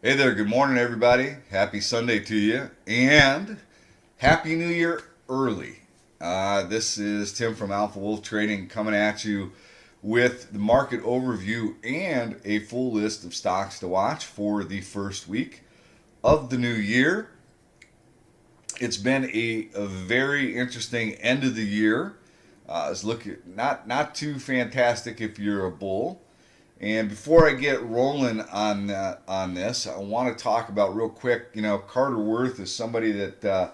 Hey there, good morning, everybody. Happy Sunday to you, and Happy New Year early. This is Tim from Alpha Wolf Trading coming at you with the market overview and a full list of stocks to watch for the first week of the new year. It's been a very interesting end of the year. It's looking not too fantastic if you're a bull. And before I get rolling on this, I want to talk about real quick. Carter Worth is somebody that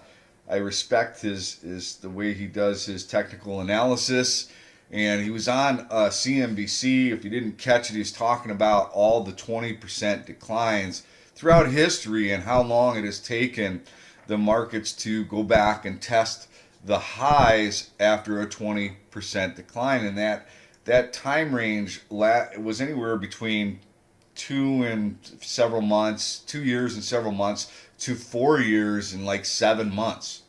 I respect his the way he does his technical analysis. And he was on CNBC. If you didn't catch it, he's talking about all the 20% declines throughout history and how long it has taken the markets to go back and test the highs after a 20% decline. And that time range was anywhere between 2 years and several months, to 4 years and like 7 months,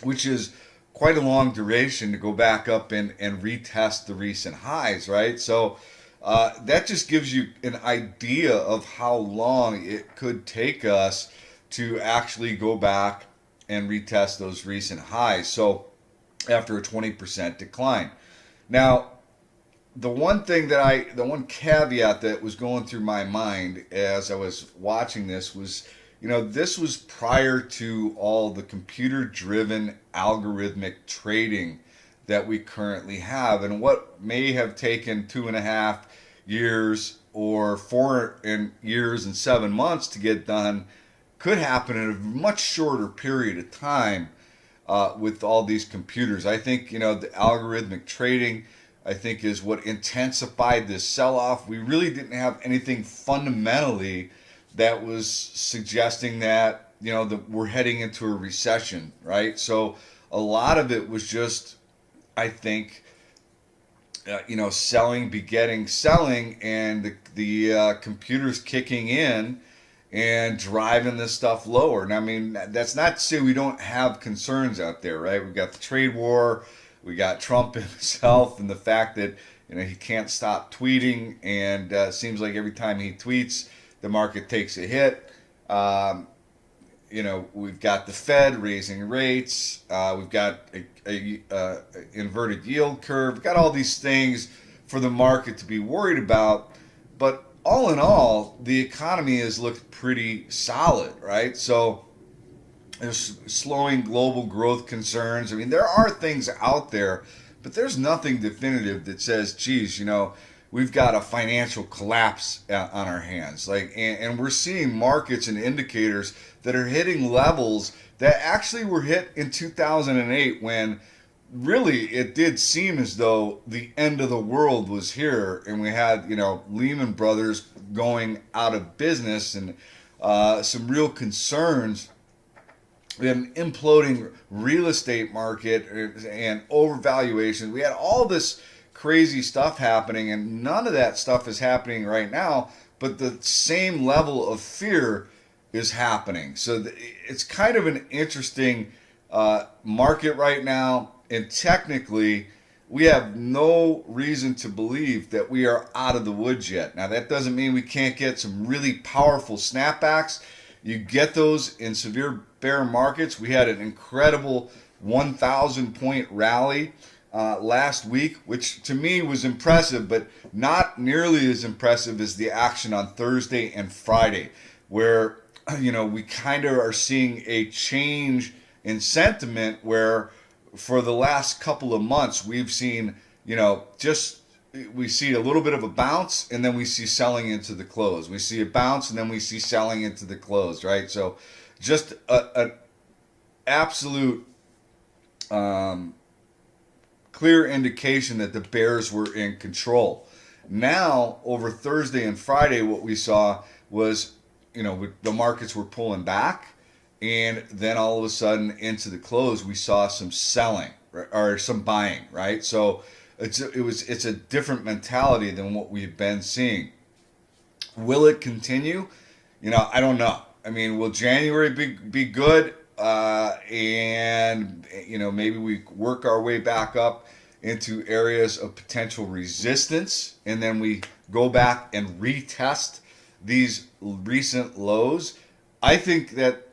which is quite a long duration to go back up and retest the recent highs, right? So that just gives you an idea of how long it could take us to actually go back and retest those recent highs. So after a 20% decline. Now, the one caveat that was going through my mind as I was watching this was, this was prior to all the computer driven algorithmic trading that we currently have. And what may have taken 2.5 years or 4 years and 7 months to get done could happen in a much shorter period of time with all these computers. I think, the algorithmic trading, I think, is what intensified this sell-off. We really didn't have anything fundamentally that was suggesting that, that we're heading into a recession, right? So a lot of it was just, I think, selling begetting selling, and the computers kicking in and driving this stuff lower. And I mean, that's not to say we don't have concerns out there, right? We've got the trade war, we got Trump himself, and the fact that he can't stop tweeting, and seems like every time he tweets, the market takes a hit. We've got the Fed raising rates. We've got a inverted yield curve. We've got all these things for the market to be worried about. But all in all, the economy has looked pretty solid, right? So there's slowing global growth concerns. I mean, there are things out there, but there's nothing definitive that says, geez, we've got a financial collapse on our hands. And we're seeing markets and indicators that are hitting levels that actually were hit in 2008, when really it did seem as though the end of the world was here, and we had, Lehman Brothers going out of business, and some real concerns. We had an imploding real estate market and overvaluation. We had all this crazy stuff happening, and none of that stuff is happening right now, but the same level of fear is happening. So it's kind of an interesting market right now, and technically, we have no reason to believe that we are out of the woods yet. Now, that doesn't mean we can't get some really powerful snapbacks. You get those in severe bear markets. We had an incredible 1,000 point rally last week, which to me was impressive, but not nearly as impressive as the action on Thursday and Friday, where we kind of are seeing a change in sentiment, where for the last couple of months we've seen, just we see a little bit of a bounce, and then we see selling into the close. We see a bounce, and then we see selling into the close, right? So just an absolute clear indication that the bears were in control. Now, over Thursday and Friday, what we saw was, the markets were pulling back, and then all of a sudden into the close, we saw some selling, or some buying, right? So it's a different mentality than what we've been seeing. Will it continue? I don't know. I mean, will January be good? And maybe we work our way back up into areas of potential resistance, and then we go back and retest these recent lows, I think that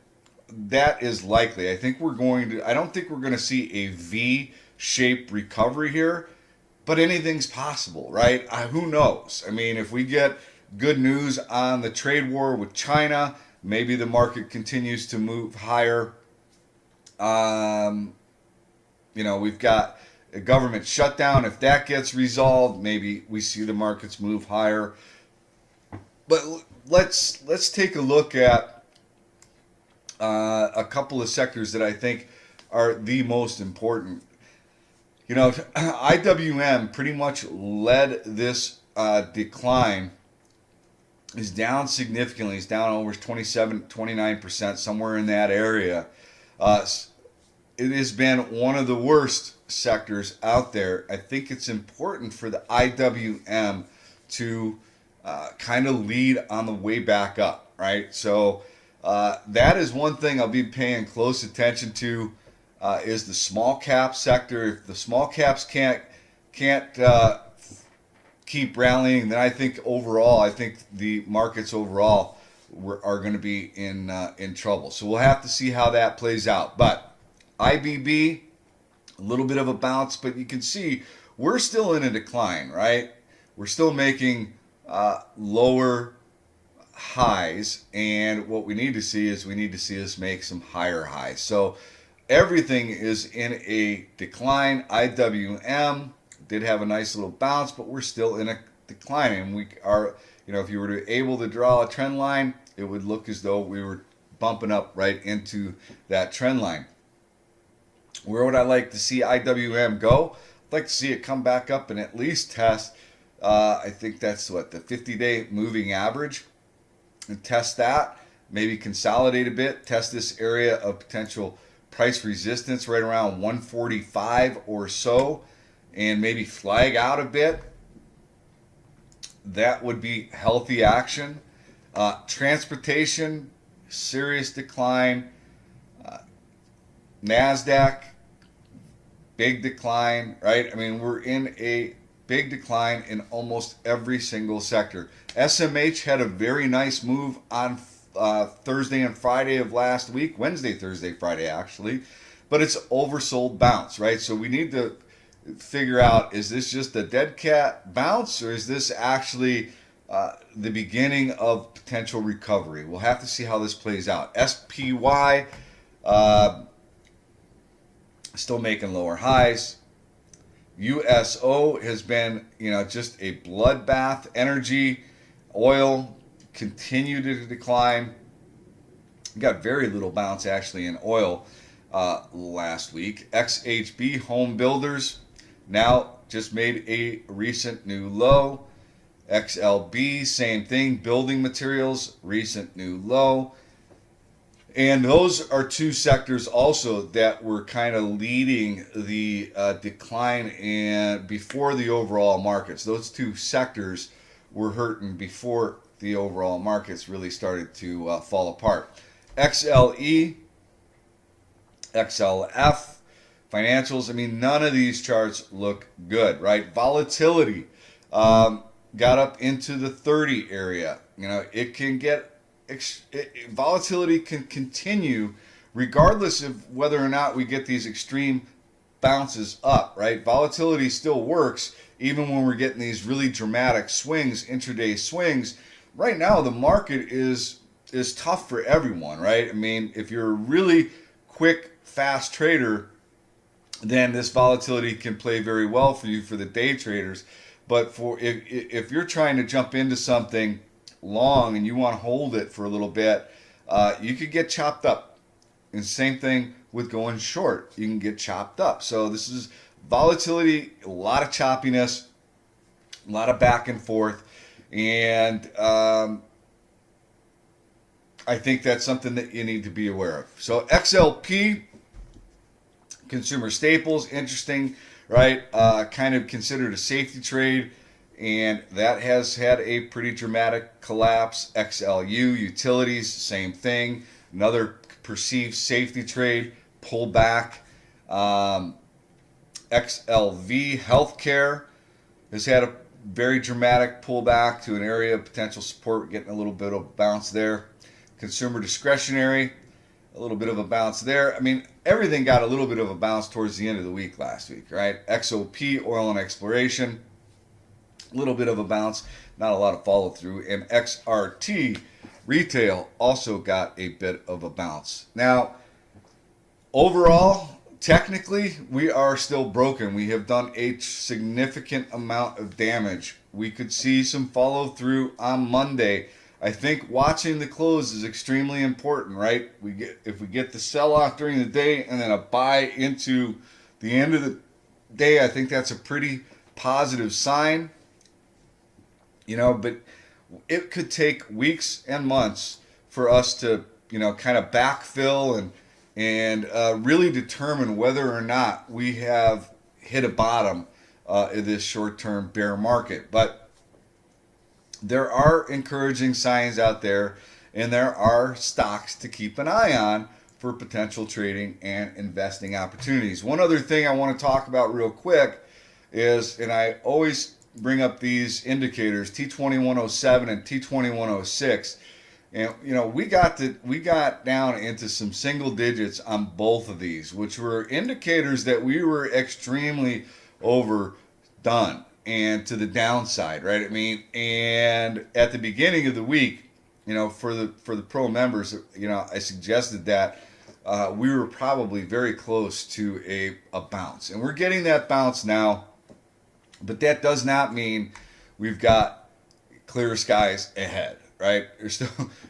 is likely. I don't think we're going to see a V-shaped recovery here, but anything's possible, right? Who knows? I mean, if we get good news on the trade war with China, maybe the market continues to move higher. We've got a government shutdown. If that gets resolved, maybe we see the markets move higher. But let's take a look at a couple of sectors that I think are the most important. IWM pretty much led this decline. Is down significantly. It's down over 29%, somewhere in that area. It has been one of the worst sectors out there. I think it's important for the IWM to kind of lead on the way back up, right? So that is one thing I'll be paying close attention to, is the small cap sector. If the small caps can't keep rallying, then I think the markets overall are going to be in trouble. So we'll have to see how that plays out. But IBB, a little bit of a bounce, but you can see we're still in a decline, right? We're still making lower highs, and what we need to see is us make some higher highs. So everything is in a decline. IWM did have a nice little bounce, but we're still in a decline. And we are, if you were able to draw a trend line, it would look as though we were bumping up right into that trend line. Where would I like to see IWM go? I'd like to see it come back up and at least test, I think that's the 50-day moving average, and test that. Maybe consolidate a bit, test this area of potential price resistance right around 145 or so, and maybe flag out a bit. That would be healthy action. Transportation, serious decline. NASDAQ, big decline, right? I mean, we're in a big decline in almost every single sector. SMH had a very nice move on Thursday and Friday of last week, Wednesday, Thursday, Friday actually, but it's oversold bounce, right? So we need to figure out, is this just a dead cat bounce, or is this actually the beginning of potential recovery? We'll have to see how this plays out. SPY, still making lower highs. USO has been, just a bloodbath. Energy, oil continue to decline. We got very little bounce actually in oil last week. XHB, home builders, now just made a recent new low. XLB, same thing. Building materials, recent new low. And those are two sectors also that were kind of leading the decline before the overall markets. Those two sectors were hurting before the overall markets really started to fall apart. XLE, XLF, financials, I mean, none of these charts look good, right? Volatility got up into the 30 area. It can get volatility can continue regardless of whether or not we get these extreme bounces up, right? Volatility still works even when we're getting these really dramatic swings, intraday swings. Right now, the market is tough for everyone, right? I mean, if you're a really quick, fast trader, then this volatility can play very well for you for the day traders. But if you're trying to jump into something long and you want to hold it for a little bit, you could get chopped up. And same thing with going short, you can get chopped up. So this is volatility, a lot of choppiness, a lot of back and forth, and I think that's something that you need to be aware of. So XLP, consumer staples, interesting, right? Kind of considered a safety trade, and that has had a pretty dramatic collapse. XLU, utilities, same thing. Another perceived safety trade, pull back. XLV, healthcare, has had a very dramatic pullback to an area of potential support, getting a little bit of bounce there. Consumer discretionary, a little bit of a bounce there. I mean, everything got a little bit of a bounce towards the end of the week last week, right? XOP, oil and exploration, a little bit of a bounce, not a lot of follow through. And XRT, retail, also got a bit of a bounce. Now, overall, technically, we are still broken. We have done a significant amount of damage. We could see some follow through on Monday. I think watching the close is extremely important, right? If we get the sell off during the day and then a buy into the end of the day, I think that's a pretty positive sign. But it could take weeks and months for us to, kind of backfill and really determine whether or not we have hit a bottom in this short-term bear market. But there are encouraging signs out there, and there are stocks to keep an eye on for potential trading and investing opportunities. One other thing I want to talk about real quick is, and I always bring up these indicators, T2107 and T2106. And we got down into some single digits on both of these, which were indicators that we were extremely overdone and to the downside, right? I mean, and at the beginning of the week, for the pro members, I suggested that we were probably very close to a bounce, and we're getting that bounce now. But that does not mean we've got clear skies ahead, right? There's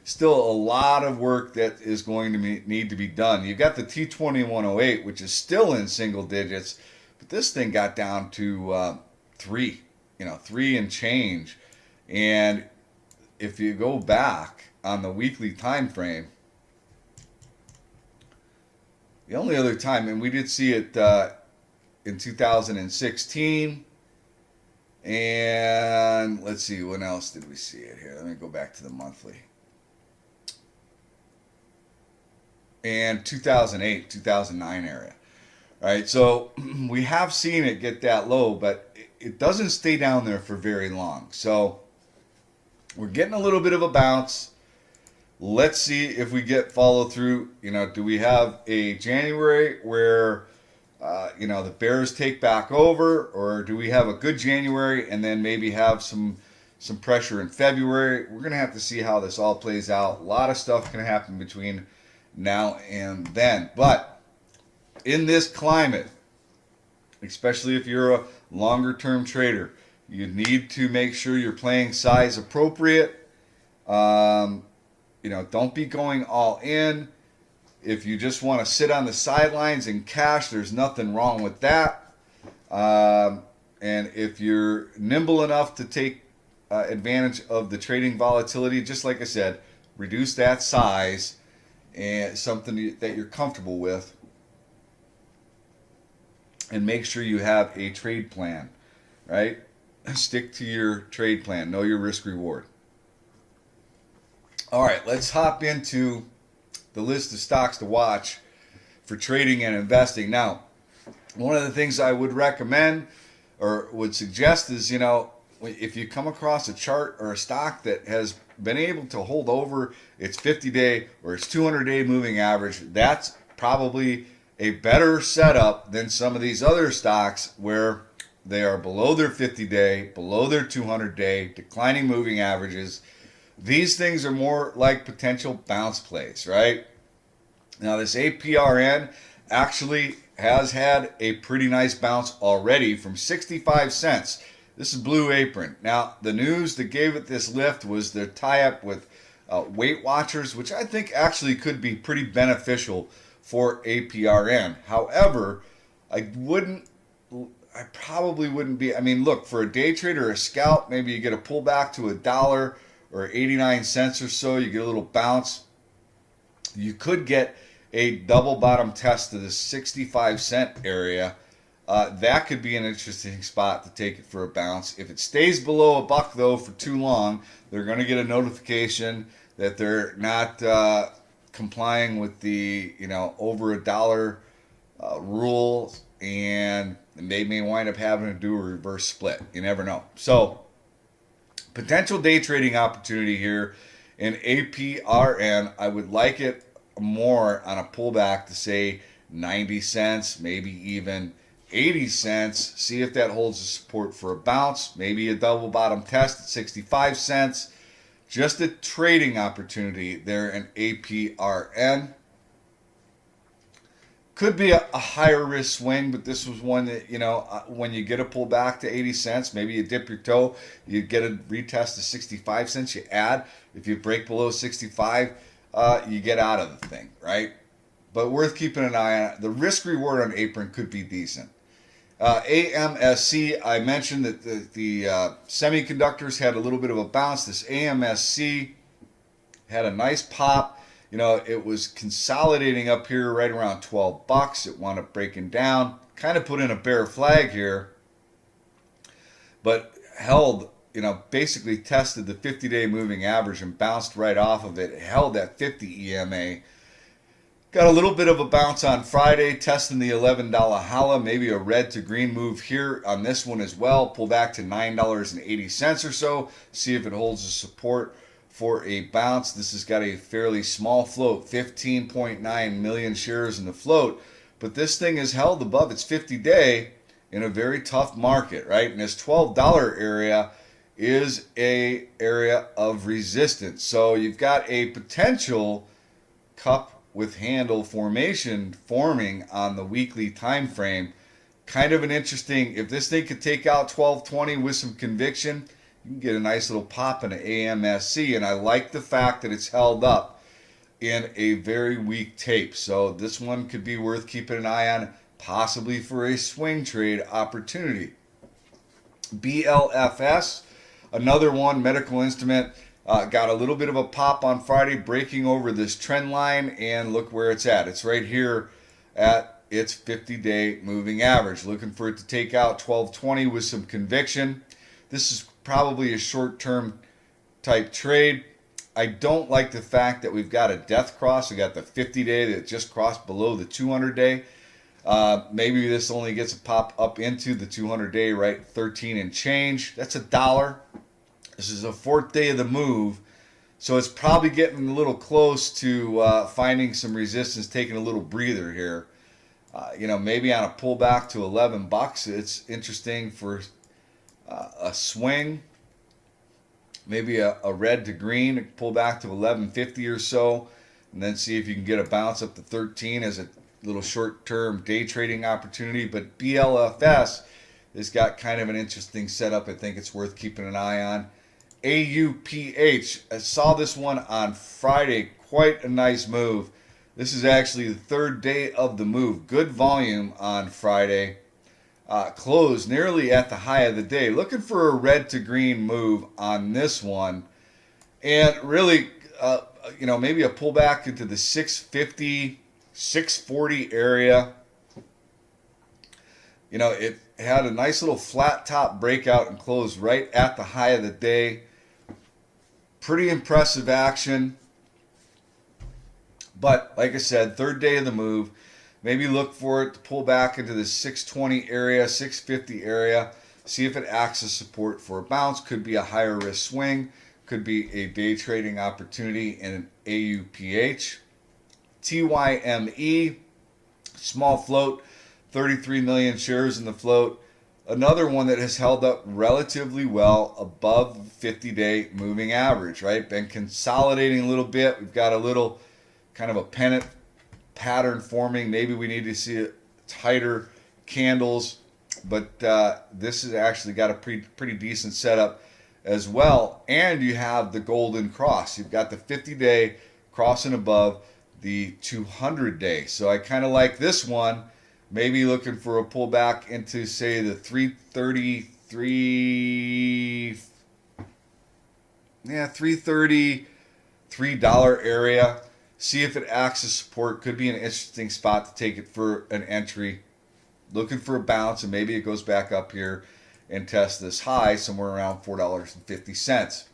still a lot of work that is going to need to be done. You've got the T2108, which is still in single digits, but this thing got down to 3 and change. And if you go back on the weekly time frame, the only other time, and we did see it in 2016. And let's see, when else did we see it here? Let me go back to the monthly. And 2008, 2009 area. All right, so we have seen it get that low, but it doesn't stay down there for very long. So we're getting a little bit of a bounce. Let's see if we get follow through. Do we have a January where the bears take back over, or do we have a good January and then maybe have some pressure in February? We're going to have to see how this all plays out. A lot of stuff can happen between now and then. But in this climate, especially if you're a longer term trader, you need to make sure you're playing size appropriate. Don't be going all in. If you just want to sit on the sidelines and cash, there's nothing wrong with that. And if you're nimble enough to take advantage of the trading volatility, just like I said, reduce that size and something that you're comfortable with. And make sure you have a trade plan, right? Stick to your trade plan. Know your risk reward. All right, let's hop into the list of stocks to watch for trading and investing. Now, one of the things I would recommend or would suggest is, if you come across a chart or a stock that has been able to hold over its 50-day or its 200-day moving average, that's probably a better setup than some of these other stocks where they are below their 50-day, below their 200-day, declining moving averages. These things are more like potential bounce plays, right? Now, this APRN actually has had a pretty nice bounce already from 65 cents. This is Blue Apron. Now, the news that gave it this lift was the tie-up with Weight Watchers, which I think actually could be pretty beneficial for APRN. However, I probably wouldn't be. I mean, look, for a day trader or a scalp, maybe you get a pullback to $1 or 89 cents or so. You get a little bounce. You could get a double bottom test to the 65 cent area. That could be an interesting spot to take it for a bounce. If it stays below $1 though for too long, they're going to get a notification that they're not complying with the over $1 rule, and they may wind up having to do a reverse split. You never know. So Potential day trading opportunity here in APRN. I would like it more on a pullback to say 90 cents, maybe even 80 cents. See if that holds the support for a bounce. Maybe a double bottom test at 65 cents. Just a trading opportunity there in APRN. Could be a higher risk swing, but this was one that, when you get a pullback to 80 cents, maybe you dip your toe, you get a retest to 65 cents, you add. If you break below 65, you get out of the thing, right? But worth keeping an eye on. The risk reward on apron could be decent. AMSC, I mentioned that the semiconductors had a little bit of a bounce. This AMSC had a nice pop. It was consolidating up here right around 12 bucks. It wound up breaking down, kind of put in a bear flag here, but held, basically tested the 50-day moving average and bounced right off of it. It held that 50 EMA. Got a little bit of a bounce on Friday, testing the $11 holla, maybe a red to green move here on this one as well. Pull back to $9.80 or so. See if it holds the support for a bounce. This has got a fairly small float, 15.9 million shares in the float, but this thing is held above its 50-day in a very tough market, right? And this $12 area is a area of resistance. So you've got a potential cup with handle formation forming on the weekly time frame. Kind of an interesting, if this thing could take out 1220 with some conviction, you can get a nice little pop in an AMSC, and I like the fact that it's held up in a very weak tape. So this one could be worth keeping an eye on, possibly for a swing trade opportunity. BLFS, another one, medical instrument, got a little bit of a pop on Friday, breaking over this trend line, and look where it's at. It's right here at its 50-day moving average. Looking for it to take out 1220 with some conviction. This is probably a short-term type trade. I don't like the fact that we've got a death cross. We got the 50-day that just crossed below the 200-day. Maybe this only gets a pop up into the 200-day, right? 13 and change. That's $1. This is a fourth day of the move, so it's probably getting a little close to finding some resistance, taking a little breather here. Maybe on a pullback to 11 bucks, it's interesting for a swing. Maybe a red to green, pull back to 11.50 or so, and then see if you can get a bounce up to 13 as a little short-term day trading opportunity. But BLFS has got kind of an interesting setup. I think it's worth keeping an eye on. AUPH, I saw this one on Friday, quite a nice move. This is actually the third day of the move. Good volume on Friday. Closed nearly at the high of the day. Looking for a red to green move on this one. And really, maybe a pullback into the 650, 640 area. It had a nice little flat top breakout and closed right at the high of the day. Pretty impressive action. But like I said, third day of the move. Maybe look for it to pull back into the 620 area, 650 area. See if it acts as support for a bounce. Could be a higher risk swing. Could be a day trading opportunity in an AUPH. TYME, small float, 33 million shares in the float. Another one that has held up relatively well above 50-day moving average, right? Been consolidating a little bit. We've got a little kind of a pennant pattern forming. Maybe we need to see tighter candles, but this has actually got a pretty decent setup as well. And you have the golden cross. You've got the 50-day crossing above the 200-day. So I kind of like this one. Maybe looking for a pullback into, say, the $333 area. See if it acts as support. Could be an interesting spot to take it for an entry. Looking for a bounce, and maybe it goes back up here and tests this high somewhere around $4.50.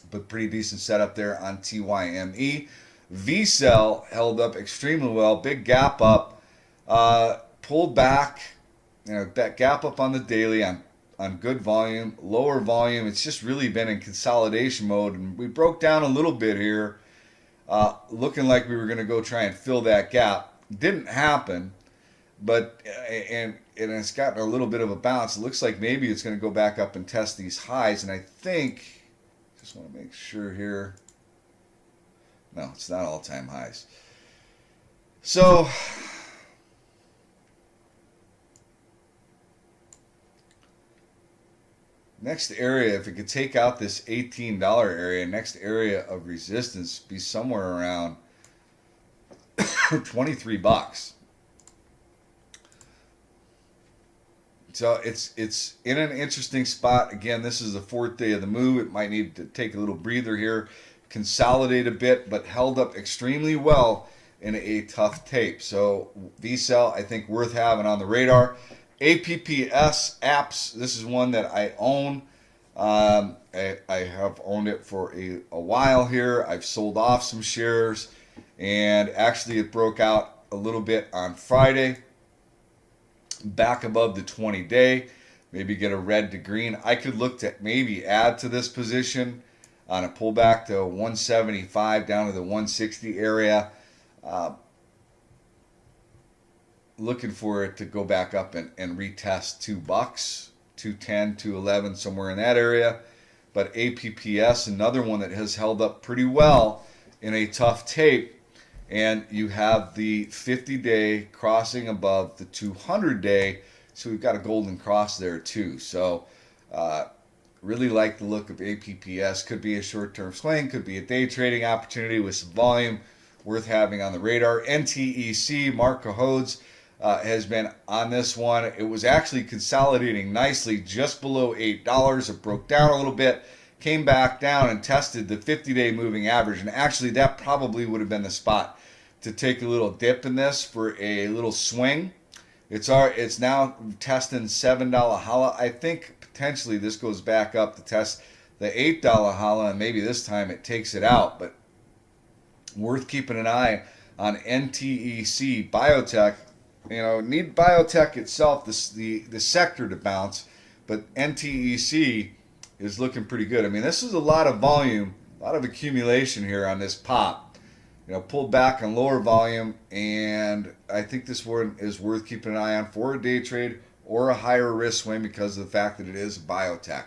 But pretty decent setup there on TYME. VCEL held up extremely well. Big gap up. Pulled back. That gap up on the daily. I'm on good volume, lower volume. It's just really been in consolidation mode, and we broke down a little bit here, looking like we were going to go try and fill that gap. Didn't happen, but and it's gotten a little bit of a bounce. It looks like maybe it's going to go back up and test these highs, and I think, just want to make sure here. No, it's not all-time highs. So next area, if it could take out this $18 area, next area of resistance be somewhere around 23 bucks. So it's in an interesting spot. Again, this is the fourth day of the move. It might need to take a little breather here, consolidate a bit, but held up extremely well in a tough tape. So VCEL, I think, worth having on the radar. APPS apps, this is one that I own. I have owned it for a while here. I've sold off some shares, and actually it broke out a little bit on Friday, back above the 20-day, maybe get a red to green. I could look to maybe add to this position on a pullback to 175 down to the 160 area. Looking for it to go back up and retest $2, 210, 211, somewhere in that area. But APPS, another one that has held up pretty well in a tough tape. And you have the 50-day crossing above the 200-day. So we've got a golden cross there too. So really like the look of APPS. Could be a short-term swing, could be a day trading opportunity with some volume, worth having on the radar. NTEC, Mark Cahodes, has been on this one. It was actually consolidating nicely just below $8. It broke down a little bit, came back down and tested the 50-day moving average. And actually that probably would have been the spot to take a little dip in this for a little swing. It's now testing $7 holla. I think potentially this goes back up to test the $8 holla, and maybe this time it takes it out. But worth keeping an eye on NTEC. Biotech, need biotech itself, the sector to bounce, but NTEC is looking pretty good. I mean, this is a lot of volume, a lot of accumulation here on this pop. Pulled back on lower volume, and I think this one is worth keeping an eye on for a day trade or a higher risk swing because of the fact that it is biotech.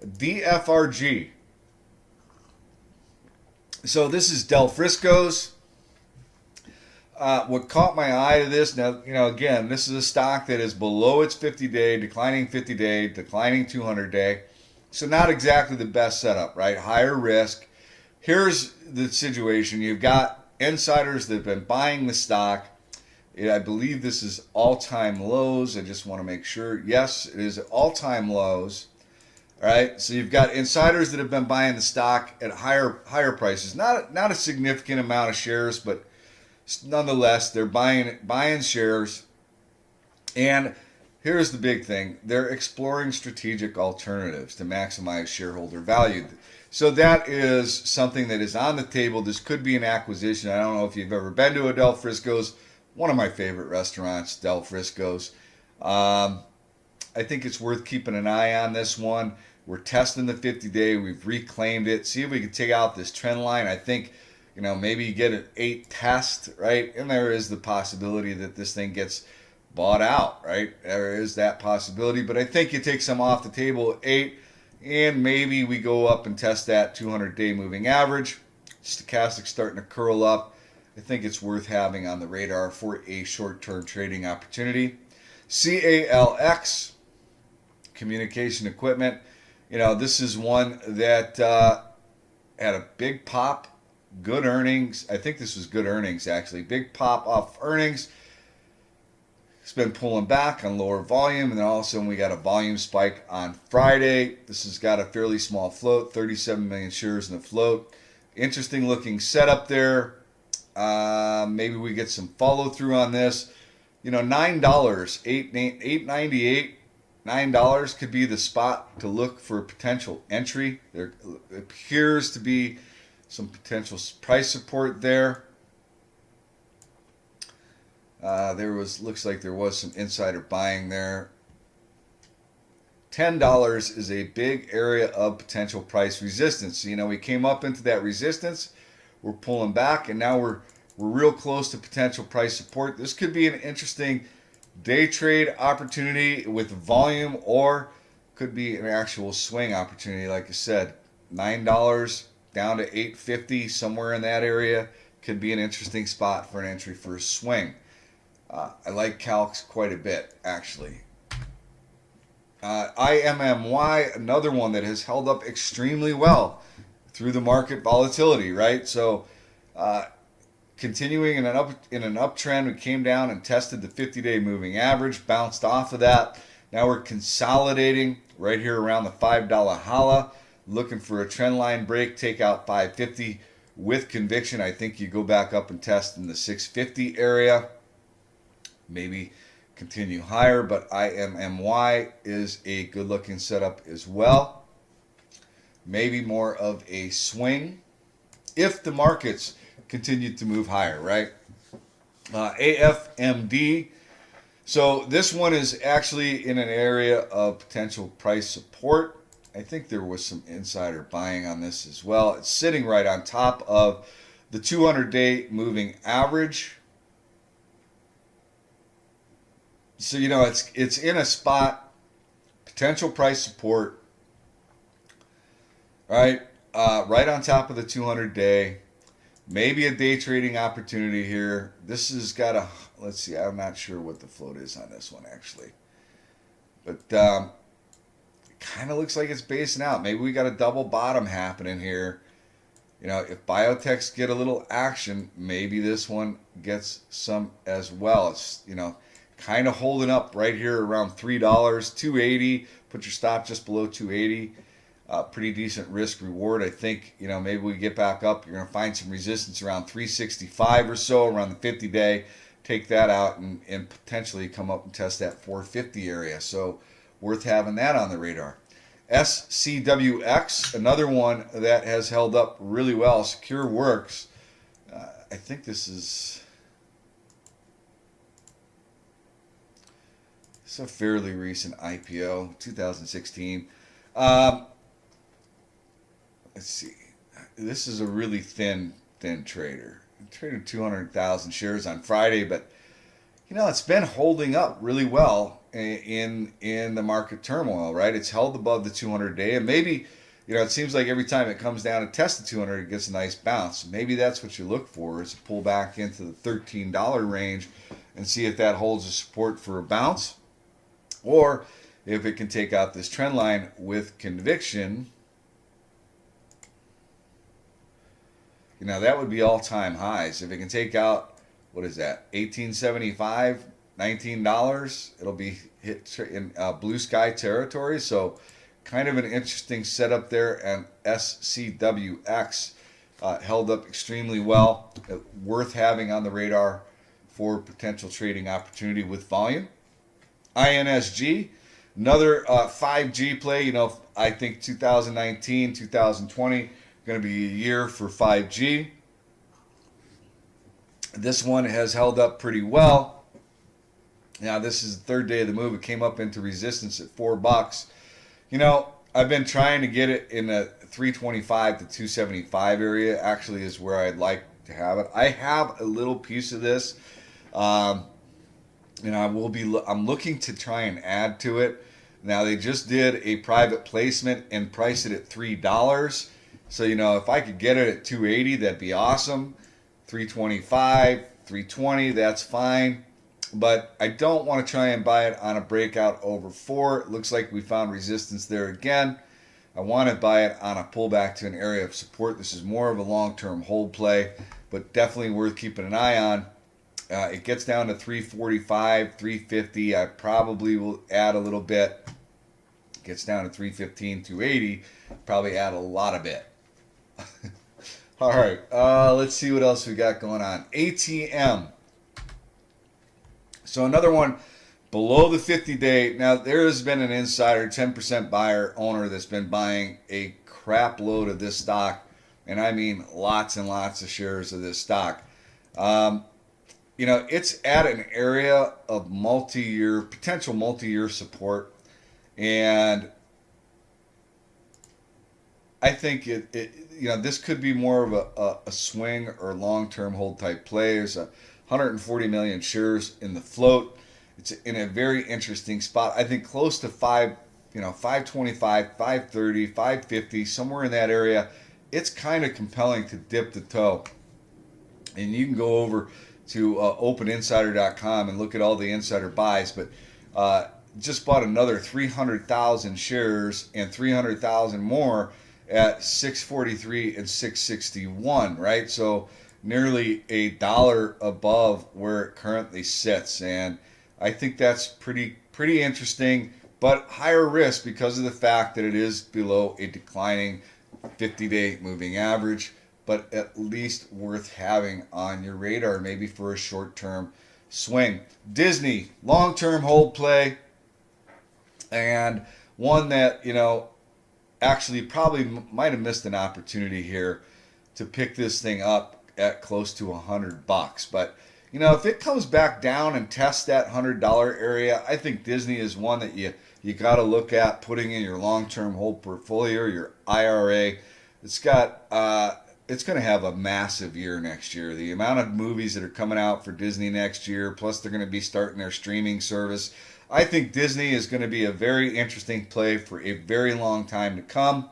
DFRG. So this is Del Frisco's. What caught my eye to this, now, again, this is a stock that is below its 50-day, declining 50-day, declining 200-day. So not exactly the best setup, right? Higher risk. Here's the situation. You've got insiders that have been buying the stock. I believe this is all-time lows. I just want to make sure. Yes, it is all-time lows. All right, so you've got insiders that have been buying the stock at higher prices. Not a significant amount of shares, but nonetheless, they're buying shares. And here's the big thing. They're exploring strategic alternatives to maximize shareholder value. So that is something that is on the table. This could be an acquisition. I don't know if you've ever been to a Del Frisco's. One of my favorite restaurants, Del Frisco's. I think it's worth keeping an eye on this one. We're testing the 50-day. We've reclaimed it. See if we can take out this trend line. I think, maybe you get an 8 test, right? And there is the possibility that this thing gets bought out, right? There is that possibility. But I think you take some off the table at 8. And maybe we go up and test that 200-day moving average. Stochastic starting to curl up. I think it's worth having on the radar for a short-term trading opportunity. CALX, communication equipment. This is one that had a big pop, good earnings. I think this was good earnings, actually. Big pop off earnings. It's been pulling back on lower volume, and then all of a sudden we got a volume spike on Friday. This has got a fairly small float, 37 million shares in the float. Interesting looking setup there. Maybe we get some follow through on this. $9, $8.98, $9 could be the spot to look for a potential entry. There appears to be some potential price support there. Looks like there was some insider buying there. $10 is a big area of potential price resistance. You know, we came up into that resistance, we're pulling back, and now we're real close to potential price support. This could be an interesting day trade opportunity with volume, or could be an actual swing opportunity. Like I said, $9 down to $8.50, somewhere in that area, could be an interesting spot for an entry for a swing. I like calcs quite a bit, actually. IMMY, another one that has held up extremely well through the market volatility, right? So, continuing in an uptrend, we came down and tested the 50-day moving average, bounced off of that. Now we're consolidating right here around the $5 holla, looking for a trend line break, take out 550 with conviction. I think you go back up and test in the 650 area, maybe continue higher, but IMMY is a good looking setup as well. Maybe more of a swing if the markets continue to move higher, right? AFMD. So this one is actually in an area of potential price support. I think there was some insider buying on this as well. It's sitting right on top of the 200-day moving average. So, you know, it's in a spot, potential price support, right? Right on top of the 200-day. Maybe a day trading opportunity here. This has got a, let's see, I'm not sure what the float is on this one actually. But it kind of looks like it's basing out. Maybe we got a double bottom happening here. You know, if biotechs get a little action, maybe this one gets some as well. It's, you know, kind of holding up right here around $3, $2.80. Put your stop just below $2.80. Pretty decent risk reward. I think, you know, maybe we get back up. You're going to find some resistance around 365 or so around the 50-day. Take that out and potentially come up and test that 450 area. So worth having that on the radar. SCWX, another one that has held up really well. Secure Works. I think this is a fairly recent IPO, 2016. Let's see. This is a really thin trader. It traded 200,000 shares on Friday, but you know, it's been holding up really well in the market turmoil, right? It's held above the 200-day, and maybe, you know, it seems like every time it comes down to test the 200, it gets a nice bounce. Maybe that's what you look for, is to pull back into the $13 range and see if that holds a support for a bounce, or if it can take out this trend line with conviction. You know, that would be all-time highs. If it can take out, what is that, $18.75, $19, it'll be hit in blue sky territory. So kind of an interesting setup there. And SCWX held up extremely well. Worth having on the radar for potential trading opportunity with volume. INSG, another 5G play. You know, I think 2019, 2020, going to be a year for 5G. This one has held up pretty well. Now, this is the third day of the move. It came up into resistance at $4. You know, I've been trying to get it in the 325 to 275 area. Actually, is where I'd like to have it. I have a little piece of this. You know, I'm looking to try and add to it. Now, they just did a private placement and priced it at $3. So, you know, if I could get it at 280, that'd be awesome. 325, 320, that's fine. But I don't want to try and buy it on a breakout over 4. It looks like we found resistance there again. I want to buy it on a pullback to an area of support. This is more of a long-term hold play, but definitely worth keeping an eye on. It gets down to 345, 350. I probably will add a little bit. Gets down to 315, 280. Probably add a lot of bit. All right, let's see what else we got going on. ATM. So another one below the 50-day. Now, there has been an insider, 10% buyer owner that's been buying a crap load of this stock, and I mean lots and lots of shares of this stock. You know, it's at an area of potential multi-year support. And I think this could be more of a swing or long-term hold type play. There's 140 million shares in the float. It's in a very interesting spot. I think close to 525, 530, 550, somewhere in that area. It's kind of compelling to dip the toe. And you can go over to openinsider.com and look at all the insider buys. But just bought another 300,000 shares and 300,000 more at 643 and 661, right? So nearly $1 above where it currently sits. And I think that's pretty interesting, but higher risk because of the fact that it is below a declining 50-day moving average, but at least worth having on your radar, maybe for a short-term swing. Disney, long-term hold play, and one that, actually probably might have missed an opportunity here to pick this thing up at close to $100. But if it comes back down and tests that $100 area, I think Disney is one that you got to look at putting in your long-term hold portfolio, your IRA. It's going to have a massive year next year. The amount of movies that are coming out for Disney next year, plus they're going to be starting their streaming service. I think Disney is going to be a very interesting play for a very long time to come.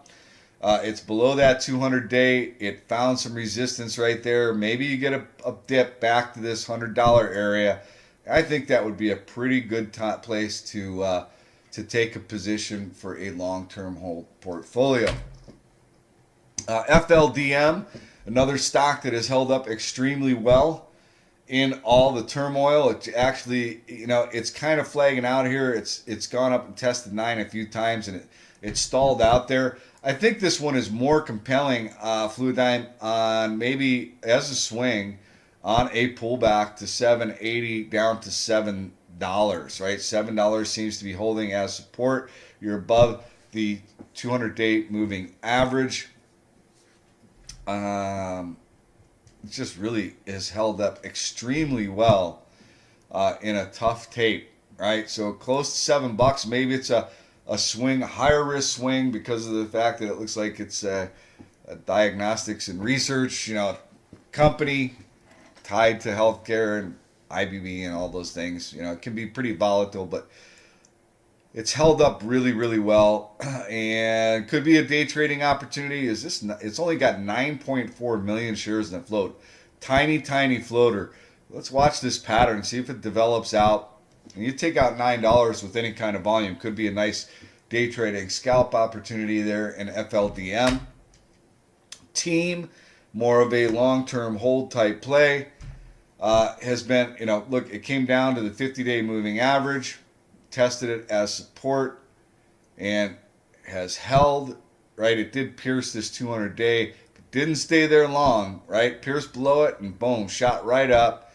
It's below that 200-day. It found some resistance right there. Maybe you get a dip back to this $100 area. I think that would be a pretty good place to take a position for a long-term hold portfolio. FLDM, another stock that has held up extremely well in all the turmoil. It actually, it's kind of flagging out here. It's gone up and tested 9 a few times, and it stalled out there. I think this one is more compelling, Fluidime, on maybe as a swing on a pullback to $7.80 down to $7, right? $7 seems to be holding as support. You're above the 200-day moving average. It just really has held up extremely well in a tough tape, right? So close to $7. Maybe it's a swing, a higher risk swing because of the fact that it looks like it's a diagnostics and research, company tied to healthcare and IBB and all those things. It can be pretty volatile, but it's held up really, really well, and could be a day trading opportunity. It's only got 9.4 million shares in the float. Tiny floater. Let's watch this pattern, see if it develops out. And you take out $9 with any kind of volume. Could be a nice day trading scalp opportunity there in FLDM. Team, more of a long-term hold type play. Has been, look, it came down to the 50-day moving average. Tested it as support and has held, right? It did pierce this 200-day, but didn't stay there long, right? Pierced below it and boom, shot right up.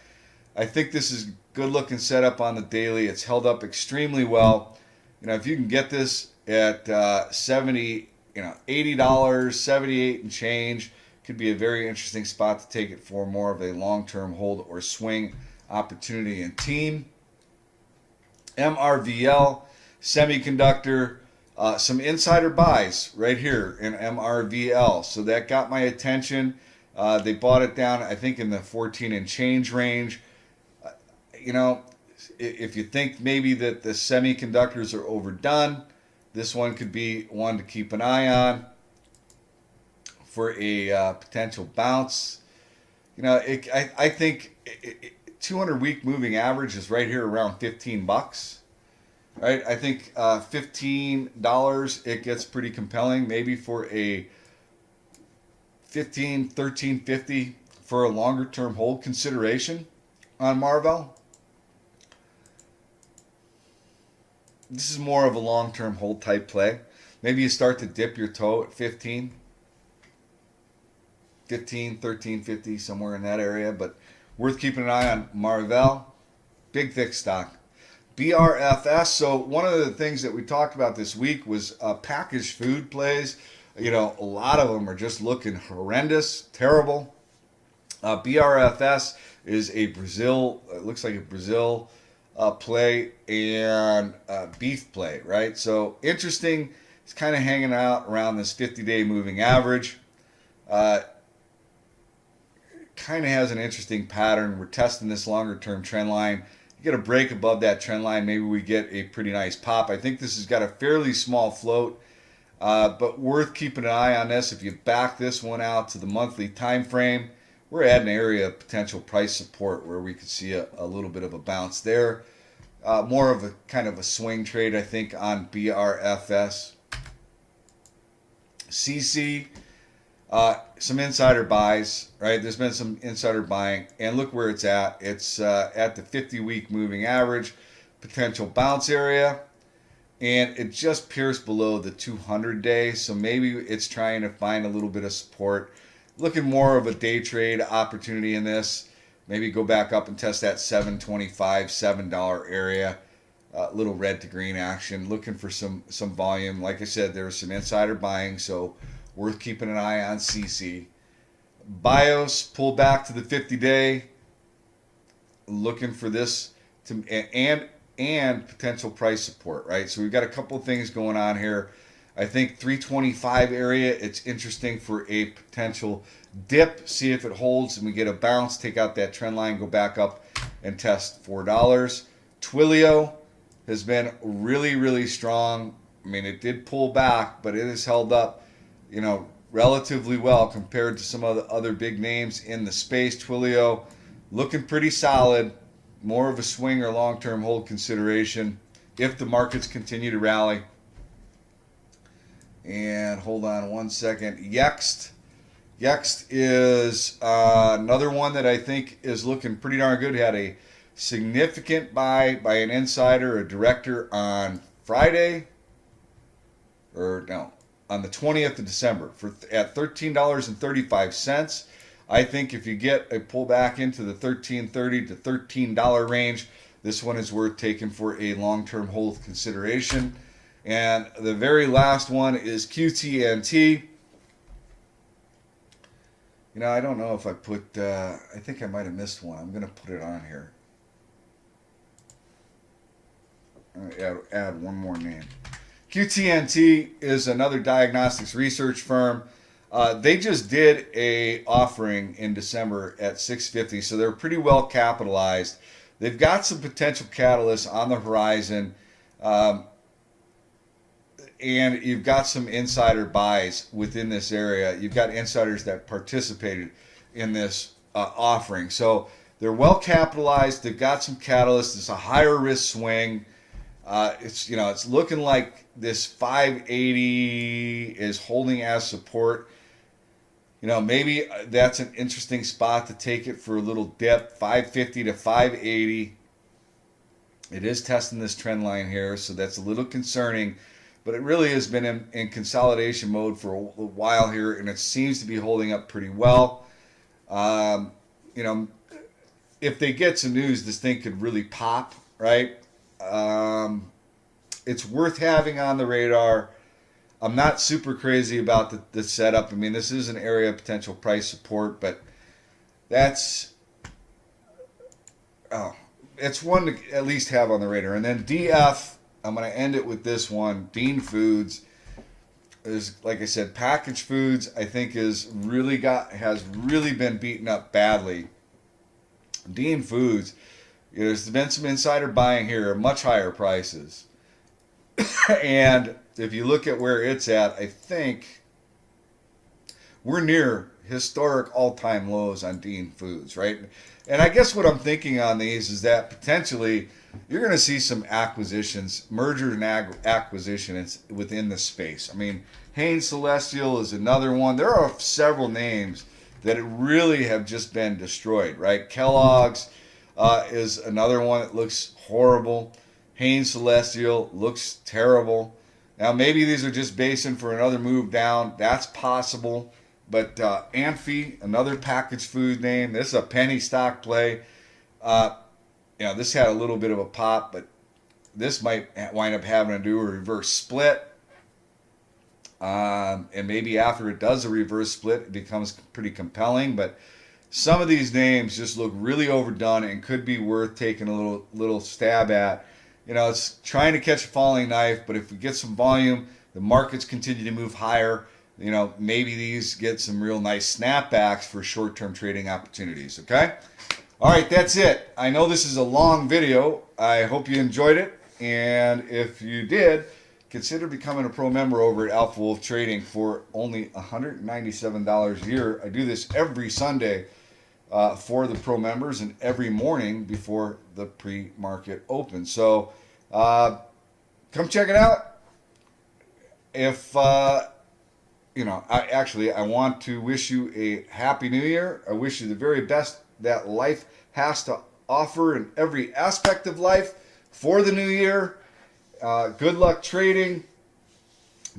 I think this is good looking setup on the daily. It's held up extremely well. If you can get this at $70, $80, 78 and change, could be a very interesting spot to take it for more of a long-term hold or swing opportunity and team. MRVL, semiconductor, some insider buys right here in MRVL. So that got my attention. They bought it down, I think, in the 14 and change range. If you think maybe that the semiconductors are overdone, this one could be one to keep an eye on for a potential bounce. I think 200-week moving average is right here around $15, right? I think $15, it gets pretty compelling, maybe for a $13.50 for a longer term hold consideration on Marvell. This is more of a long term hold type play. Maybe you start to dip your toe at 15, 13.50, somewhere in that area, but worth keeping an eye on. Marvell, big thick stock. BRFS. So one of the things that we talked about this week was packaged food plays. A lot of them are just looking horrendous, terrible. BRFS is a Brazil, it looks like a Brazil play and beef play, right? So interesting. It's kind of hanging out around this 50-day moving average. Uh, Kind of has an interesting pattern. We're testing this longer term trend line. You get a break above that trend line, maybe we get a pretty nice pop. I think this has got a fairly small float, but worth keeping an eye on this. If you back this one out to the monthly time frame, we're at an area of potential price support where we could see a little bit of a bounce there. More of a kind of a swing trade, I think, on BRFS. CC, some insider buys, right? There's been some insider buying, and look where it's at. It's at the 50-week moving average, potential bounce area, and it just pierced below the 200-day. So maybe it's trying to find a little bit of support. Looking more of a day trade opportunity in this. Maybe go back up and test that $7.25, $7 area. Little red to green action. Looking for some volume. Like I said, there's some insider buying, so worth keeping an eye on CC. BIOS pulled back to the 50-day. Looking for this to and potential price support, right? So we've got a couple of things going on here. I think 325 area, it's interesting for a potential dip. See if it holds and we get a bounce. Take out that trend line, go back up and test $4. Twilio has been really, really strong. I mean, it did pull back, but it has held up, relatively well compared to some of the other big names in the space. Twilio looking pretty solid. More of a swing or long-term hold consideration if the markets continue to rally. And hold on one second. Yext is another one that I think is looking pretty darn good. Had a significant buy by an insider, a director on Friday, on the 20th of December at $13.35. I think if you get a pullback into the $13.30 to $13 range, this one is worth taking for a long-term hold consideration. And the very last one is QTNT. I don't know if I put, I think I might have missed one. I'm going to put it on here. Add one more name. QTNT is another diagnostics research firm. They just did a offering in December at $6.50, so they're pretty well capitalized. They've got some potential catalysts on the horizon, and you've got some insider buys within this area. You've got insiders that participated in this offering, so they're well capitalized. They've got some catalysts. It's a higher risk swing. It's looking like this 580 is holding as support. Maybe that's an interesting spot to take it for a little dip. 550 to 580. It is testing this trend line here, so that's a little concerning. But it really has been in consolidation mode for a while here, and it seems to be holding up pretty well. If they get some news, this thing could really pop, right? It's worth having on the radar. I'm not super crazy about the setup. I mean, this is an area of potential price support, but it's one to at least have on the radar. And then DF, I'm going to end it with this one. Dean Foods is, like I said, packaged foods. I think has really been beaten up badly. Dean Foods. There's been some insider buying here at much higher prices. And if you look at where it's at, I think we're near historic all-time lows on Dean Foods, right? And I guess what I'm thinking on these is that potentially you're going to see some acquisitions, merger and acquisitions within the space. I mean, Hanes Celestial is another one. There are several names that really have just been destroyed, right? Kellogg's is another one that looks horrible. Hanes Celestial looks terrible. Now, maybe these are just basing for another move down. That's possible. But Amphi, another packaged food name. This is a penny stock play. This had a little bit of a pop, but this might wind up having to do a reverse split. And maybe after it does a reverse split, it becomes pretty compelling. But some of these names just look really overdone and could be worth taking a little stab at. It's trying to catch a falling knife, but if we get some volume, the markets continue to move higher. Maybe these get some real nice snapbacks for short-term trading opportunities. Okay. All right, that's it. I know this is a long video. I hope you enjoyed it, and if you did, consider becoming a pro member over at Alpha Wolf Trading for only $197 a year. I do this every Sunday for the pro members and every morning before the pre-market opens. So come check it out. If I want to wish you a happy new year. I wish you the very best that life has to offer in every aspect of life for the new year. Good luck trading.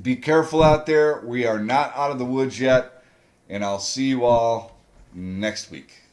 Be careful out there. We are not out of the woods yet. And I'll see you all next week.